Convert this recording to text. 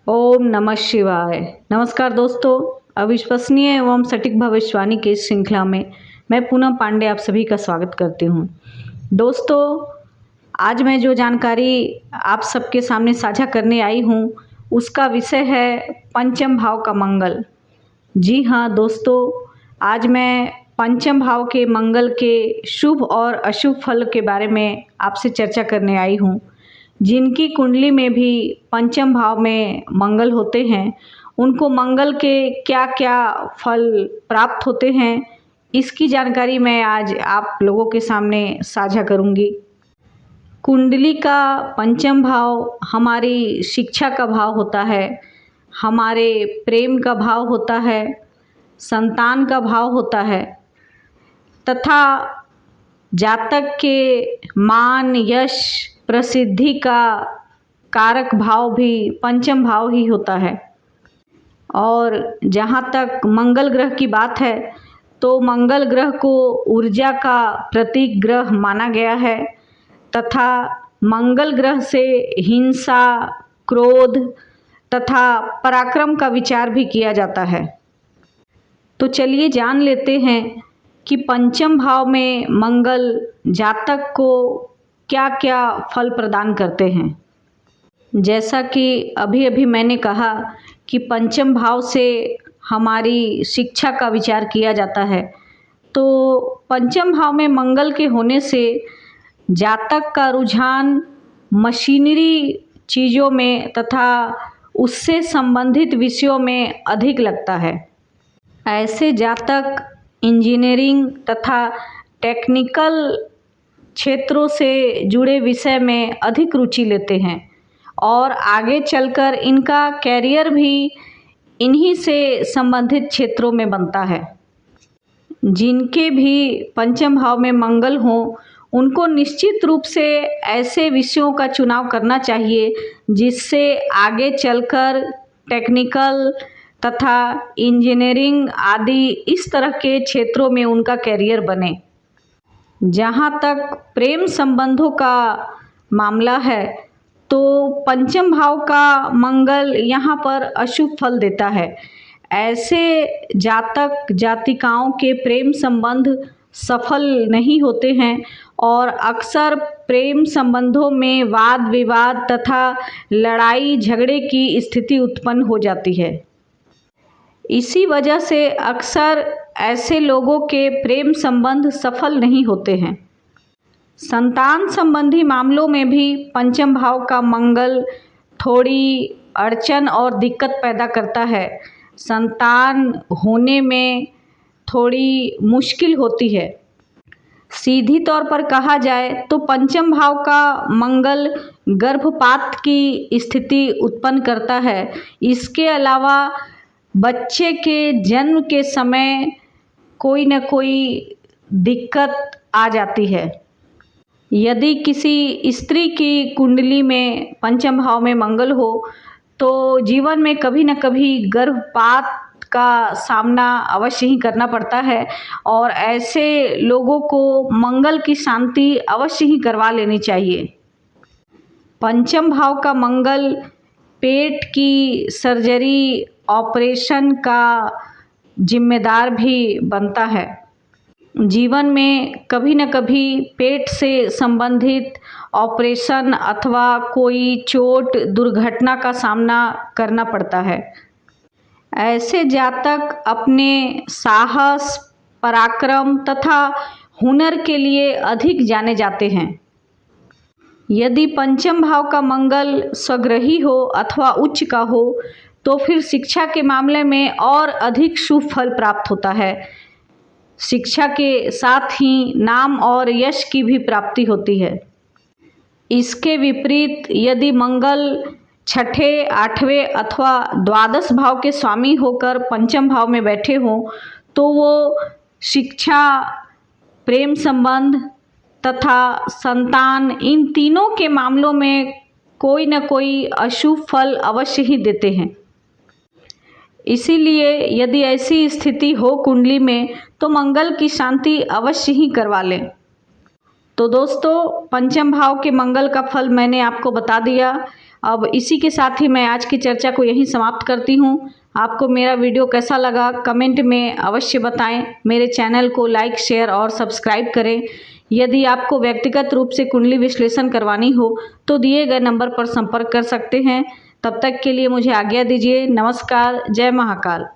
ओम नमः शिवाय। नमस्कार दोस्तों, अविश्वसनीय एवं सटीक भविष्यवाणी की इस श्रृंखला में मैं पूनम पांडे आप सभी का स्वागत करती हूँ। दोस्तों, आज मैं जो जानकारी आप सबके सामने साझा करने आई हूँ उसका विषय है पंचम भाव का मंगल। जी हाँ दोस्तों, आज मैं पंचम भाव के मंगल के शुभ और अशुभ फल के बारे में आपसे चर्चा करने आई हूँ। जिनकी कुंडली में भी पंचम भाव में मंगल होते हैं, उनको मंगल के क्या क्या फल प्राप्त होते हैं, इसकी जानकारी मैं आज आप लोगों के सामने साझा करूंगी। कुंडली का पंचम भाव हमारी शिक्षा का भाव होता है, हमारे प्रेम का भाव होता है, संतान का भाव होता है तथा जातक के मान यश प्रसिद्धि का कारक भाव भी पंचम भाव ही होता है। और जहाँ तक मंगल ग्रह की बात है तो मंगल ग्रह को ऊर्जा का प्रतीक ग्रह माना गया है तथा मंगल ग्रह से हिंसा, क्रोध तथा पराक्रम का विचार भी किया जाता है। तो चलिए जान लेते हैं कि पंचम भाव में मंगल जातक को क्या क्या फल प्रदान करते हैं। जैसा कि अभी मैंने कहा कि पंचम भाव से हमारी शिक्षा का विचार किया जाता है, तो पंचम भाव में मंगल के होने से जातक का रुझान मशीनरी चीज़ों में तथा उससे संबंधित विषयों में अधिक लगता है। ऐसे जातक इंजीनियरिंग तथा टेक्निकल क्षेत्रों से जुड़े विषय में अधिक रुचि लेते हैं और आगे चलकर इनका कैरियर भी इन्हीं से संबंधित क्षेत्रों में बनता है। जिनके भी पंचम भाव में मंगल हो, उनको निश्चित रूप से ऐसे विषयों का चुनाव करना चाहिए जिससे आगे चलकर टेक्निकल तथा इंजीनियरिंग आदि इस तरह के क्षेत्रों में उनका कैरियर बने। जहाँ तक प्रेम संबंधों का मामला है तो पंचम भाव का मंगल यहाँ पर अशुभ फल देता है। ऐसे जातक जातिकाओं के प्रेम संबंध सफल नहीं होते हैं और अक्सर प्रेम संबंधों में वाद विवाद तथा लड़ाई झगड़े की स्थिति उत्पन्न हो जाती है। इसी वजह से अक्सर ऐसे लोगों के प्रेम संबंध सफल नहीं होते हैं। संतान संबंधी मामलों में भी पंचम भाव का मंगल थोड़ी अड़चन और दिक्कत पैदा करता है। संतान होने में थोड़ी मुश्किल होती है। सीधी तौर पर कहा जाए तो पंचम भाव का मंगल गर्भपात की स्थिति उत्पन्न करता है। इसके अलावा बच्चे के जन्म के समय कोई न कोई दिक्कत आ जाती है। यदि किसी स्त्री की कुंडली में पंचम भाव में मंगल हो तो जीवन में कभी न कभी गर्भपात का सामना अवश्य ही करना पड़ता है और ऐसे लोगों को मंगल की शांति अवश्य ही करवा लेनी चाहिए। पंचम भाव का मंगल पेट की सर्जरी ऑपरेशन का जिम्मेदार भी बनता है। जीवन में कभी न कभी पेट से संबंधित ऑपरेशन अथवा कोई चोट दुर्घटना का सामना करना पड़ता है। ऐसे जातक अपने साहस, पराक्रम तथा हुनर के लिए अधिक जाने जाते हैं। यदि पंचम भाव का मंगल स्वग्रही हो अथवा उच्च का हो तो फिर शिक्षा के मामले में और अधिक शुभ फल प्राप्त होता है। शिक्षा के साथ ही नाम और यश की भी प्राप्ति होती है। इसके विपरीत यदि मंगल छठे, आठवें अथवा द्वादश भाव के स्वामी होकर पंचम भाव में बैठे हों तो वो शिक्षा, प्रेम संबंध तथा संतान, इन तीनों के मामलों में कोई न कोई अशुभ फल अवश्य ही देते हैं। इसीलिए यदि ऐसी स्थिति हो कुंडली में तो मंगल की शांति अवश्य ही करवा लें। तो दोस्तों, पंचम भाव के मंगल का फल मैंने आपको बता दिया। अब इसी के साथ ही मैं आज की चर्चा को यहीं समाप्त करती हूँ। आपको मेरा वीडियो कैसा लगा कमेंट में अवश्य बताएं। मेरे चैनल को लाइक, शेयर और सब्सक्राइब करें। यदि आपको व्यक्तिगत रूप से कुंडली विश्लेषण करवानी हो तो दिए गए नंबर पर संपर्क कर सकते हैं। तब तक के लिए मुझे आज्ञा दीजिए। नमस्कार। जय महाकाल।